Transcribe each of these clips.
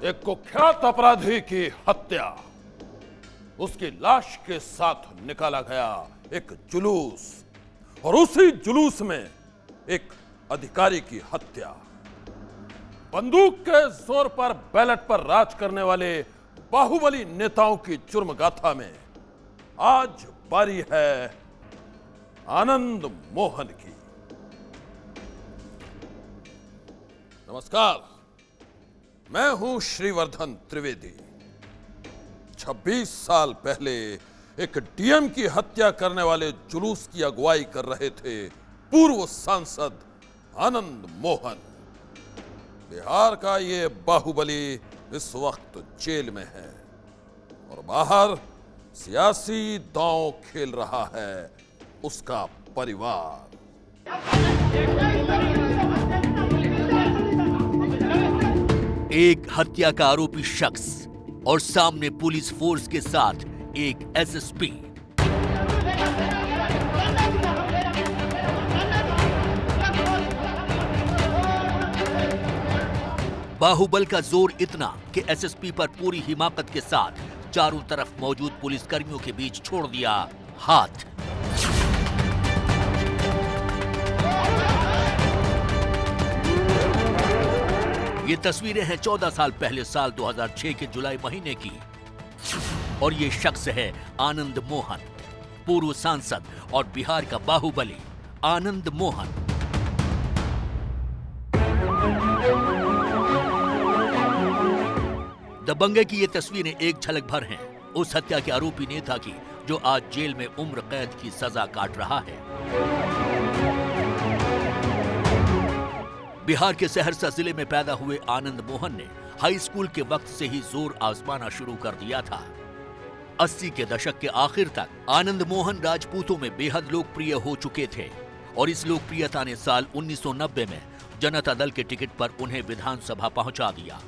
एक कुख्यात अपराधी की हत्या, उसकी लाश के साथ निकाला गया एक जुलूस और उसी जुलूस में एक अधिकारी की हत्या। बंदूक के जोर पर बैलेट पर राज करने वाले बाहुबली नेताओं की जुर्म गाथा में आज बारी है आनंद मोहन की। नमस्कार, मैं हूं श्रीवर्धन त्रिवेदी। 26 साल पहले एक डीएम की हत्या करने वाले जुलूस की अगुवाई कर रहे थे पूर्व सांसद आनंद मोहन। बिहार का ये बाहुबली इस वक्त जेल में है और बाहर सियासी दांव खेल रहा है उसका परिवार। एक हत्या का आरोपी शख्स और सामने पुलिस फोर्स के साथ एक एसएसपी। बाहुबल का जोर इतना कि एसएसपी पर पूरी हिमाकत के साथ चारों तरफ मौजूद पुलिसकर्मियों के बीच छोड़ दिया हाथ। ये तस्वीरें हैं 14 साल पहले साल 2006 के जुलाई महीने की और ये शख्स है आनंद मोहन, पूर्व सांसद और बिहार का बाहुबली आनंद मोहन। दबंगे की ये तस्वीरें एक झलक भर हैं उस हत्या के आरोपी नेता की जो आज जेल में उम्र कैद की सजा काट रहा है। बिहार के सहरसा जिले में पैदा हुए आनंद मोहन ने हाई स्कूल के वक्त से ही जोर आजमाना शुरू कर दिया था। 80 के दशक के आखिर तक आनंद मोहन राजपूतों में बेहद लोकप्रिय हो चुके थे और इस लोकप्रियता ने साल 1990 में जनता दल के टिकट पर उन्हें विधानसभा पहुंचा दिया।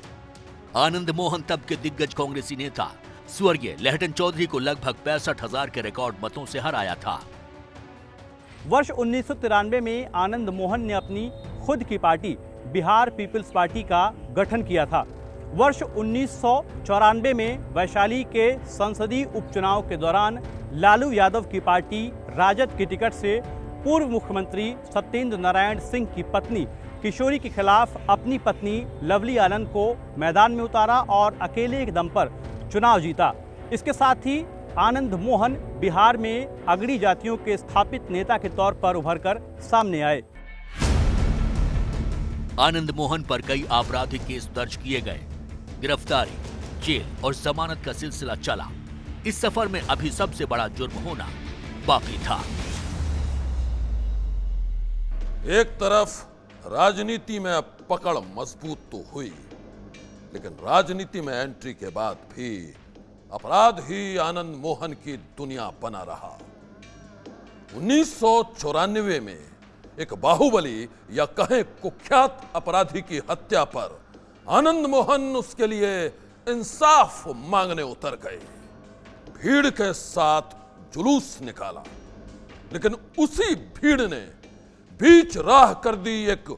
आनंद मोहन तब के दिग्गज कांग्रेसी नेता स्वर्गीय लहटन चौधरी को लगभग 65,000 के रिकॉर्ड मतों से हराया था। वर्ष 1993 में आनंद मोहन ने अपनी खुद की पार्टी बिहार पीपल्स पार्टी का गठन किया था। वर्ष 1994 में वैशाली के संसदीय उपचुनाव के दौरान लालू यादव की पार्टी राजद की टिकट से पूर्व मुख्यमंत्री सत्येंद्र नारायण सिंह की पत्नी किशोरी के खिलाफ अपनी पत्नी लवली आनंद को मैदान में उतारा और अकेले के दम पर चुनाव जीता। इसके साथ ही आनंद मोहन बिहार में अगड़ी जातियों के स्थापित नेता के तौर पर उभरकर सामने आए। आनंद मोहन पर कई आपराधिक केस दर्ज किए गए। गिरफ्तारी, जेल और जमानत का सिलसिला चला। इस सफर में अभी सबसे बड़ा जुर्म होना बाकी था। एक तरफ राजनीति में पकड़ मजबूत तो हुई, लेकिन राजनीति में एंट्री के बाद भी अपराध ही आनंद मोहन की दुनिया बना रहा। 1994 में एक बाहुबली या कहें कुख्यात अपराधी की हत्या पर आनंद मोहन उसके लिए इंसाफ मांगने उतर गए। भीड़ के साथ जुलूस निकाला, लेकिन उसी भीड़ ने बीच राह कर दी एक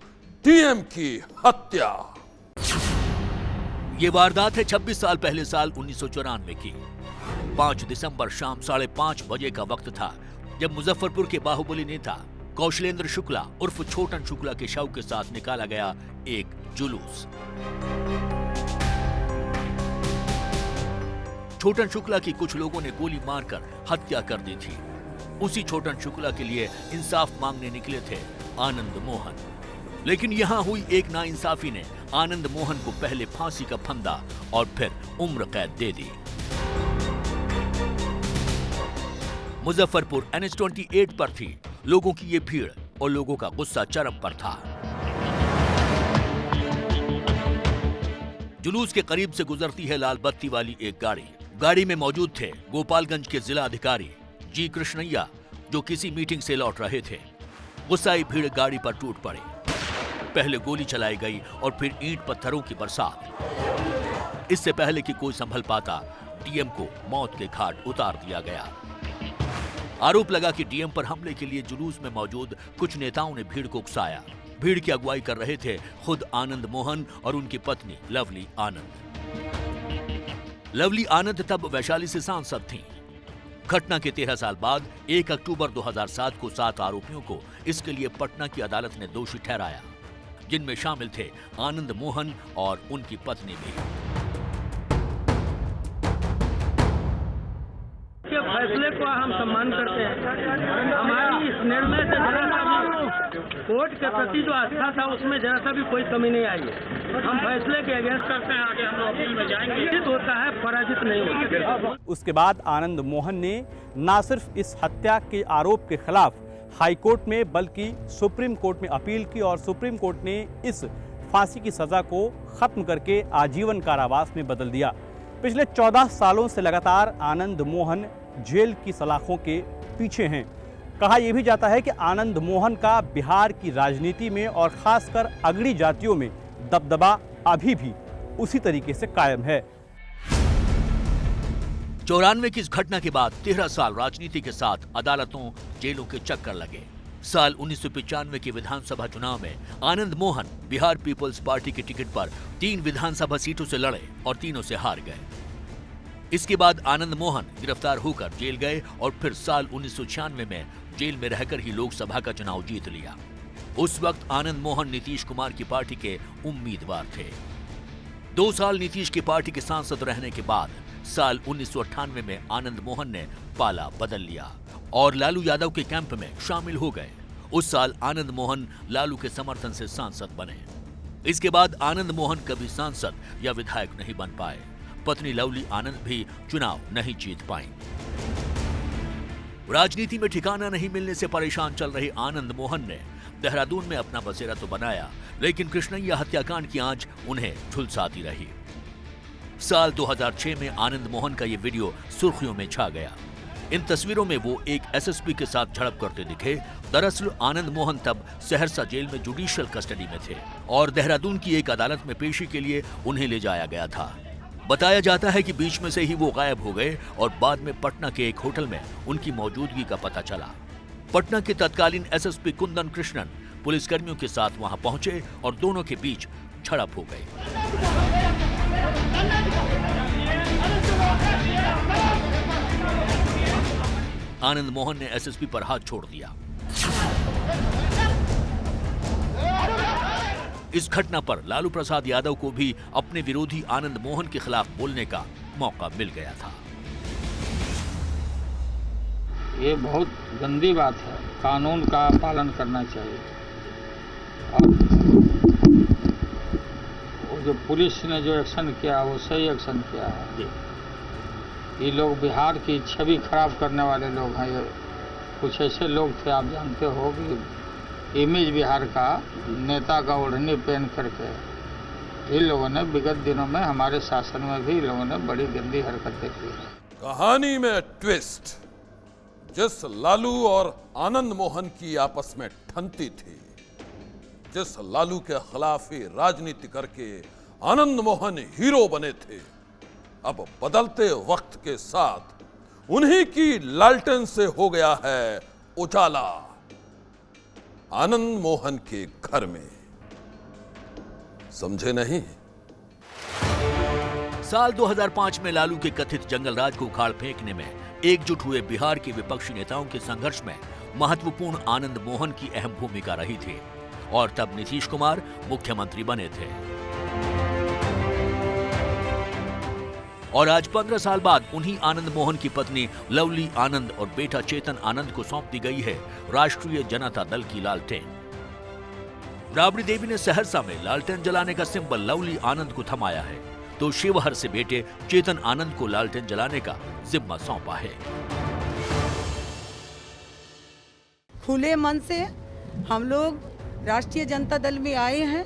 डीएम की हत्या। ये वारदात है 26 साल पहले साल 1994 की। 5 दिसंबर शाम 5:30 बजे का वक्त था जब मुजफ्फरपुर के बाहुबली नेता कौशलेंद्र शुक्ला उर्फ छोटन शुक्ला के शव के साथ निकाला गया एक जुलूस। छोटन शुक्ला की कुछ लोगों ने गोली मारकर हत्या कर दी थी। उसी छोटन शुक्ला के लिए इंसाफ मांगने निकले थे आनंद मोहन, लेकिन यहां हुई एक नाइंसाफी ने आनंद मोहन को पहले फांसी का फंदा और फिर उम्र कैद दे दी। मुजफ्फरपुर NH-28 पर थी लोगों की ये भीड़ और लोगों का गुस्सा चरम पर था। जुलूस के करीब से गुजरती है लाल बत्ती वाली एक गाड़ी। गाड़ी में मौजूद थे गोपालगंज के जिला अधिकारी जी कृष्णैया, जो किसी मीटिंग से लौट रहे थे। गुस्साई भीड़ गाड़ी पर टूट पड़ी। पहले गोली चलाई गई और फिर ईंट पत्थरों की बरसात। इससे पहले कि कोई संभल पाता, डीएम को मौत के घाट उतार दिया गया। आरोप लगा कि डीएम पर हमले के लिए जुलूस में मौजूद कुछ नेताओं ने भीड़ को उकसाया। भीड़ की अगुवाई कर रहे थे खुद आनंद मोहन और उनकी पत्नी लवली आनंद। लवली आनंद तब वैशाली से सांसद थीं। घटना के 13 साल बाद 1 अक्टूबर 2007 को 7 आरोपियों को इसके लिए पटना की अदालत ने दोषी ठहराया, जिनमें शामिल थे आनंद मोहन और उनकी पत्नी भी। के फैसले को हम सम्मान करते हैं। हमारी इस निर्णय से जरा सा भी कोर्ट के प्रति जो आस्था था उसमें जरा सा भी कोई कमी नहीं आई है। हम फैसले के अगेंस्ट करते हैं, आगे हम लोग अपील में जाएंगे। जीत होता है, पराजित नहीं होता। उसके बाद आनंद मोहन ने न सिर्फ इस हत्या के आरोप के खिलाफ हाई कोर्ट में बल्कि सुप्रीम कोर्ट में अपील की और सुप्रीम कोर्ट ने इस फांसी की सजा को खत्म करके आजीवन कारावास में बदल दिया। पिछले 14 सालों से लगातार आनंद मोहन जेल की सलाखों के पीछे हैं। कहा यह भी जाता है कि आनंद मोहन का बिहार की राजनीति में और खासकर अगड़ी जातियों में दबदबा अभी भी उसी तरीके से कायम है। 94 की इस घटना के बाद 13 साल राजनीति के साथ अदालतों, जेलों के चक्कर लगे। साल 1995 के विधानसभा चुनाव में आनंद मोहन बिहार पीपल्स पार्टी के टिकट पर 3 विधानसभा सीटों से लड़े और तीनों से हार गए। इसके बाद आनंद मोहन गिरफ्तार होकर जेल गए और फिर साल 1996 में जेल में रहकर ही लोकसभा का चुनाव जीत लिया। उस वक्त आनंद मोहन नीतीश कुमार की पार्टी के उम्मीदवार थे। 2 साल नीतीश की पार्टी के सांसद रहने के बाद साल 1998 में आनंद मोहन ने पाला बदल लिया और लालू यादव के कैंप में शामिल हो गए। उस साल आनंद मोहन लालू के समर्थन से सांसद बने। इसके बाद आनंद मोहन कभी सांसद या विधायक नहीं बन पाए। पत्नी लवली आनंद भी चुनाव नहीं जीत पाई। राजनीति में ठिकाना नहीं मिलने से परेशान चल रहे आनंद मोहन ने देहरादून में अपना बसेरा तो बनाया, लेकिन कृष्णैया हत्याकांड की आंच उन्हें झुलसाती रही। साल 2006 में आनंद मोहन का ये वीडियो सुर्खियों में छा गया। इन तस्वीरों में वो एक एसएसपी के साथ झड़प करते दिखे। दरअसल आनंद मोहन तब सहरसा जेल में जुडिशियल कस्टडी में थे और देहरादून की एक अदालत में पेशी के लिए उन्हें ले जाया गया था। बताया जाता है कि बीच में से ही वो गायब हो गए और बाद में पटना के एक होटल में उनकी मौजूदगी का पता चला। पटना के तत्कालीन एसएसपी कुंदन कृष्णन पुलिसकर्मियों के साथ वहां पहुंचे और दोनों के बीच झड़प हो गई। आनंद मोहन ने एसएसपी पर हाथ छोड़ दिया। इस घटना पर लालू प्रसाद यादव को भी अपने विरोधी आनंद मोहन के खिलाफ बोलने का मौका मिल गया था। ये बहुत गंदी बात है, कानून का पालन करना चाहिए। और वो जो पुलिस ने जो एक्शन किया वो सही एक्शन किया है। ये लोग बिहार की छवि खराब करने वाले लोग हैं। ये कुछ ऐसे लोग थे, आप जानते हो कि इमेज बिहार का नेता का ओढ़नी पहन करके इन लोगों ने विगत दिनों में हमारे शासन में भी इन लोगों ने बड़ी गंदी हरकतें की। कहानी में ट्विस्ट। जिस लालू और आनंद मोहन की आपस में ठनती थी, जिस लालू के खिलाफ ही राजनीति करके आनंद मोहन हीरो बने थे, अब बदलते वक्त के साथ उन्हीं की लालटेन से हो गया है उजाला। आनंद मोहन के घर में। समझे नहीं? साल 2005 में लालू के कथित जंगल राज को उखाड़ फेंकने में एकजुट हुए बिहार के विपक्षी नेताओं के संघर्ष में महत्वपूर्ण आनंद मोहन की अहम भूमिका रही थी और तब नीतीश कुमार मुख्यमंत्री बने थे। और आज 15 साल बाद उन्हीं आनंद मोहन की पत्नी लवली आनंद और बेटा चेतन आनंद को सौंप दी गई है राष्ट्रीय जनता दल की लालटेन। राबड़ी देवी ने सहरसा में लालटेन जलाने का सिंबल लवली आनंद को थमाया है, तो शिवहर से बेटे चेतन आनंद को लालटेन जलाने का जिम्मा सौंपा है। खुले मन से हम लोग राष्ट्रीय जनता दल में आए हैं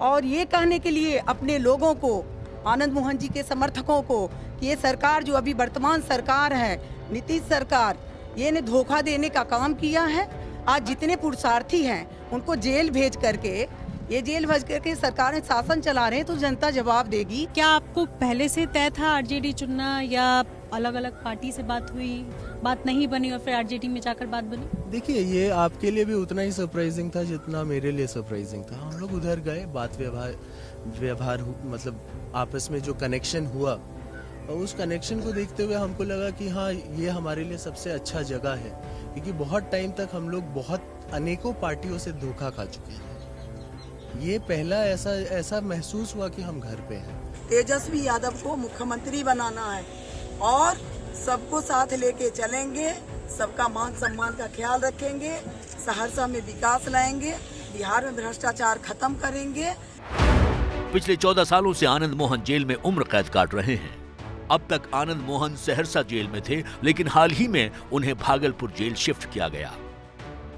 और ये कहने के लिए अपने लोगों को, आनंद मोहन जी के समर्थकों को, ये सरकार जो अभी वर्तमान सरकार है, नीतीश सरकार, ये ने धोखा देने का काम किया है। आज जितने पुरुषार्थी हैं उनको जेल भेज करके सरकार शासन चला रहे हैं, तो जनता जवाब देगी। क्या आपको पहले से तय था आरजेडी चुनना या अलग अलग पार्टी से बात हुई, बात नहीं बनी और फिर आरजेडी में जाकर बात बनी? देखिए, ये आपके लिए भी उतना ही सरप्राइजिंग था जितना मेरे लिए सरप्राइजिंग था। हम लोग उधर गए, बात व्यवहार मतलब आपस में जो कनेक्शन हुआ, और उस कनेक्शन को देखते हुए हमको लगा कि हाँ, ये हमारे लिए सबसे अच्छा जगह है, क्योंकि बहुत टाइम तक हम लोग अनेकों पार्टियों से धोखा खा चुके हैं। ये पहला ऐसा महसूस हुआ कि हम घर पे हैं। तेजस्वी यादव को मुख्यमंत्री बनाना है और सबको साथ लेके चलेंगे, सबका मान सम्मान का ख्याल रखेंगे, सहरसा में विकास लाएंगे, बिहार में भ्रष्टाचार खत्म करेंगे। पिछले 14 सालों से आनंद मोहन जेल में उम्र कैद काट रहे हैं। अब तक आनंद मोहन सहरसा जेल में थे, लेकिन हाल ही में उन्हें भागलपुर जेल शिफ्ट किया गया।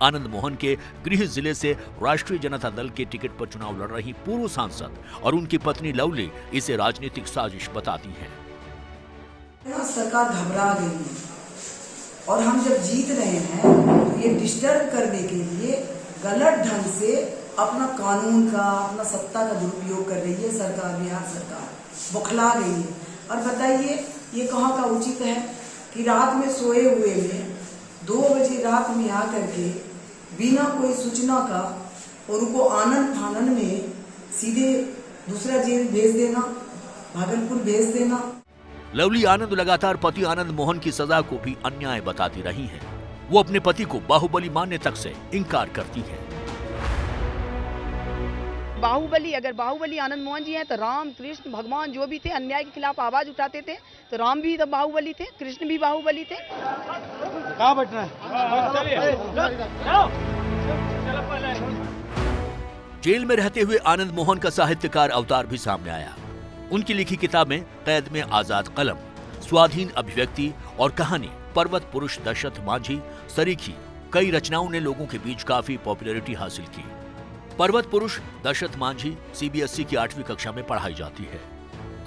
आनंद मोहन के गृह जिले से राष्ट्रीय जनता दल के टिकट पर चुनाव लड़ रही पूर्व सांसद और उनकी पत्नी लवली इसे राजनीतिक साजिश बताती हैं। सरकार घबरा गई है और हम जब जीत रहे हैं तो ये डिस्टर्ब करने के लिए गलत ढंग से अपना कानून का, अपना सत्ता का दुरुपयोग कर रही है सरकार, बिहार सरकार बौखला गई है। और बताइए, ये कहाँ का उचित है कि रात में सोए हुए में 2 बजे रात में आकर के बिना कोई सूचना का और उनको आनंद फानन में सीधे दूसरा जेल भेज देना, भागलपुर भेज देना। लवली आनंद लगातार पति आनंद मोहन की सजा को भी अन्याय बताती रही हैं। वो अपने पति को बाहुबली मानने तक से इनकार करती हैं। बाहुबली, अगर बाहुबली आनंद मोहन जी हैं तो राम, कृष्ण, भगवान जो भी थे अन्याय के खिलाफ आवाज उठाते थे, तो राम भी तो बाहुबली थे, कृष्ण भी बाहुबली थे। कहाँ बैठना है? जेल में रहते हुए आनंद मोहन का साहित्यकार अवतार भी सामने आया। उनकी लिखी किताबें कैद में आजाद कलम, स्वाधीन अभिव्यक्ति और कहानी पर्वत पुरुष दशरथ मांझी, सरीखी, कई रचनाओं ने लोगों के बीच काफी पॉपुलैरिटी हासिल की। पर्वत पुरुष दशरथ मांझी सीबीएसई की 8वीं कक्षा में पढ़ाई जाती है।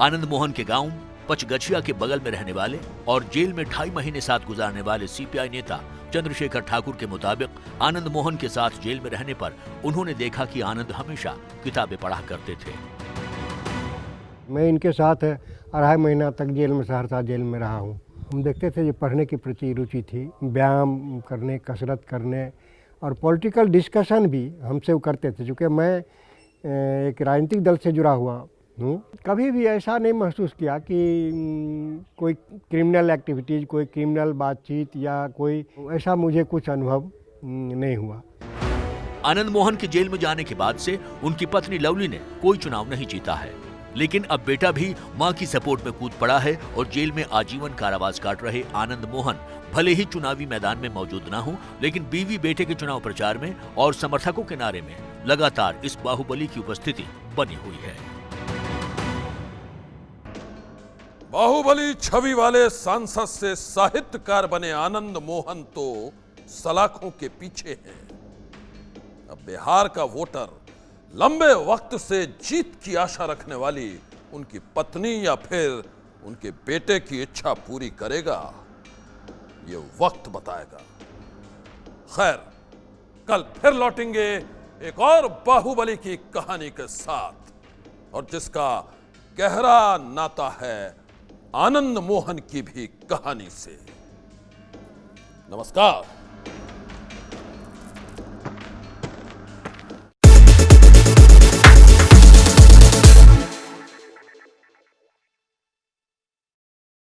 आनंद मोहन के गांव पचगछिया के बगल में रहने वाले और जेल में 2.5 महीने साथ गुजारने वाले सीपीआई नेता चंद्रशेखर ठाकुर के मुताबिक आनंद मोहन के साथ जेल में रहने पर उन्होंने देखा कि आनंद हमेशा किताबें पढ़ा करते थे। मैं इनके साथ 2.5 महीना तक जेल में, सहरसा जेल में रहा हूँ। हम देखते थे जो पढ़ने की प्रति रुचि थी, व्यायाम करने, कसरत करने और पॉलिटिकल डिस्कशन भी हमसे वो करते थे। चूँकि मैं एक राजनीतिक दल से जुड़ा हुआ हूँ, कभी भी ऐसा नहीं महसूस किया कि कोई क्रिमिनल एक्टिविटीज़, कोई क्रिमिनल बातचीत या कोई ऐसा मुझे कुछ अनुभव नहीं हुआ। आनंद मोहन के जेल में जाने के बाद से उनकी पत्नी लवली ने कोई चुनाव नहीं जीता है, लेकिन अब बेटा भी मां की सपोर्ट में कूद पड़ा है और जेल में आजीवन कारावास काट रहे आनंद मोहन भले ही चुनावी मैदान में मौजूद ना हो, लेकिन बीवी बेटे के चुनाव प्रचार में और समर्थकों के नारे में लगातार इस बाहुबली की उपस्थिति बनी हुई है। बाहुबली छवि वाले सांसद से साहित्यकार बने आनंद मोहन तो सलाखों के पीछे हैं। अब बिहार का वोटर लंबे वक्त से जीत की आशा रखने वाली उनकी पत्नी या फिर उनके बेटे की इच्छा पूरी करेगा, ये वक्त बताएगा। खैर, कल फिर लौटेंगे एक और बाहुबली की कहानी के साथ, और जिसका गहरा नाता है आनंद मोहन की भी कहानी से। नमस्कार।